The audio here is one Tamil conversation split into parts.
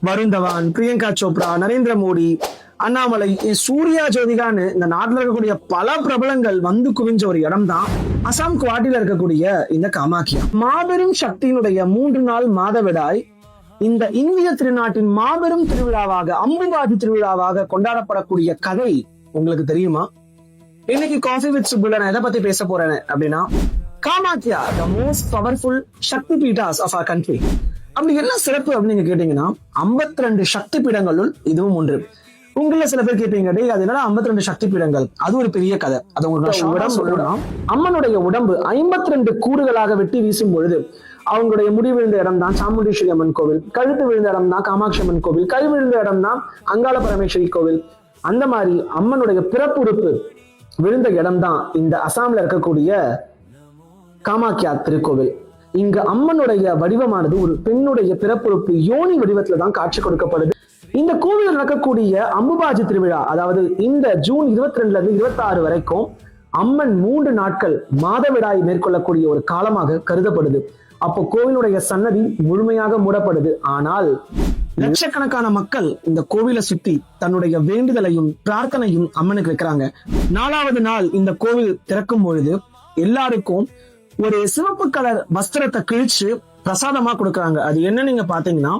வருண் தவான், பிரியங்கா சோப்ரா, நரேந்திர மோடி, அண்ணாமலை, சூர்யா ஜோதிகான்னு இந்த நாட்டில் இருக்கக்கூடிய பல பிரபலங்கள் வந்து குவிஞ்ச ஒரு இடம் தான் அசாம் குவாட்டில இருக்கக்கூடிய இந்த காமாக்கியா. மாபெரும் சக்தியினுடைய 3 நாள் மாதவிடாய் இந்த இந்திய திருநாட்டின் மாபெரும் திருவிழாவாக, அம்புபாதி திருவிழாவாக கொண்டாடப்படக்கூடிய கதை உங்களுக்கு தெரியுமா? இன்னைக்கு காஃபி வித் சுப்புல நான் எதை பத்தி பேச போறேன் அப்படின்னா, Kamakhya the most powerful Shakti peethas of our country. அப்படி என்ன சிறப்பு அப்படின்னு நீங்க கேட்டீங்கன்னா, 52 சக்தி பீடங்களுள் இதுவும் ஒன்று. உங்கள சில பேர் கேட்பீங்க, டே அது என்னடா 52 சக்தி பீடங்கள், அது ஒரு பெரிய கதை. அது உங்களுக்கு உடம்பு சொல்லணும். அம்மனுடைய உடம்பு 52 கூறுகளாக வெட்டி வீசும் பொழுது அவங்களுடைய முடி விழுந்த இடம் தான் சாமுண்டீஸ்வரி அம்மன் கோவில், கழுத்து விழுந்த இடம் தான் காமாட்சி அம்மன் கோவில், கை விழுந்த இடம் தான் அங்காள பரமேஸ்வரி கோவில். அந்த மாதிரி அம்மனுடைய பிறப்புறுப்பு விழுந்த இடம் தான் இந்த அசாம்ல இருக்கக்கூடிய காமாக்கியா திருக்கோவில். இங்க அம்மனுடைய வடிவமானது ஒரு பெண்ணுடைய பிறப்புறுப்பு யோனி வடிவத்துல தான் காட்சி கொடுக்கப்படுது. இந்த கோவில் நடக்கக்கூடிய அம்புபாஜி திருவிழா, அதாவது இந்த ஜூன் 22 இருந்து 26 வரைக்கும் அம்மன் 3 நாட்கள் மாதவிடாய் மேற்கொள்ளக்கூடிய ஒரு காலமாக கருதப்படுது. அப்போ கோவிலுடைய சன்னதி முழுமையாக மூடப்படுது. ஆனால் லட்சக்கணக்கான மக்கள் இந்த கோவிலை சுத்தி தன்னுடைய வேண்டுதலையும் பிரார்த்தனையும் அம்மனுக்கு வைக்கிறாங்க. 4வது நாள் இந்த கோவில் திறக்கும் பொழுது எல்லாருக்கும் ஒரு சிவப்பு கலர் வஸ்திரத்தை கிழிச்சு பிரசாதமா கொடுக்கறாங்க. அது என்ன நீங்க பாத்தீங்கன்னா,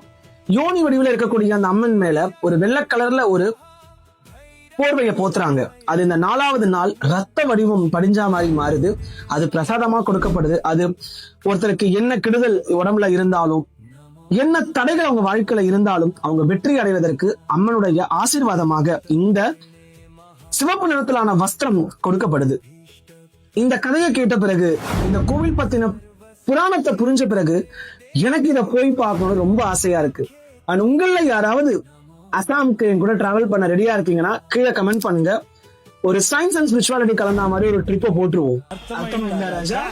யோனி வடிவில் இருக்கக்கூடிய அந்த அம்மன் மேல ஒரு வெள்ளை கலர்ல ஒரு போர்வையை போத்துறாங்க. அது இந்த 4வது நாள் ரத்த வடிவம் படிஞ்சா மாதிரி மாறுது. அது பிரசாதமா கொடுக்கப்படுது. அது ஒருத்தருக்கு என்ன கெடுதல் உடம்புல இருந்தாலும், என்ன தடைகள் அவங்க வாழ்க்கையில இருந்தாலும் அவங்க வெற்றி அடைவதற்கு அம்மனுடைய ஆசீர்வாதமாக இந்த சிவப்பு நிறத்திலான வஸ்திரம் கொடுக்கப்படுது. இந்த கதையை கேட்ட பிறகு, இந்த கோவில் பத்தின புராணத்தை புரிஞ்ச பிறகு எனக்கு இதை போய் பார்க்கணும் ரொம்ப ஆசையா இருக்கு. அண்ட் உங்கள யாராவது அசாமுக்கு என் கூட டிராவல் பண்ண ரெடியா இருக்கீங்கன்னா கீழே கமெண்ட் பண்ணுங்க. ஒரு சயின்ஸ் அண்ட் ஸ்பிரிச்சுவாலிட்டி கலந்த மாதிரி ஒரு ட்ரிப்பை போட்டுருவோம். அர்த்தம் ராஜா.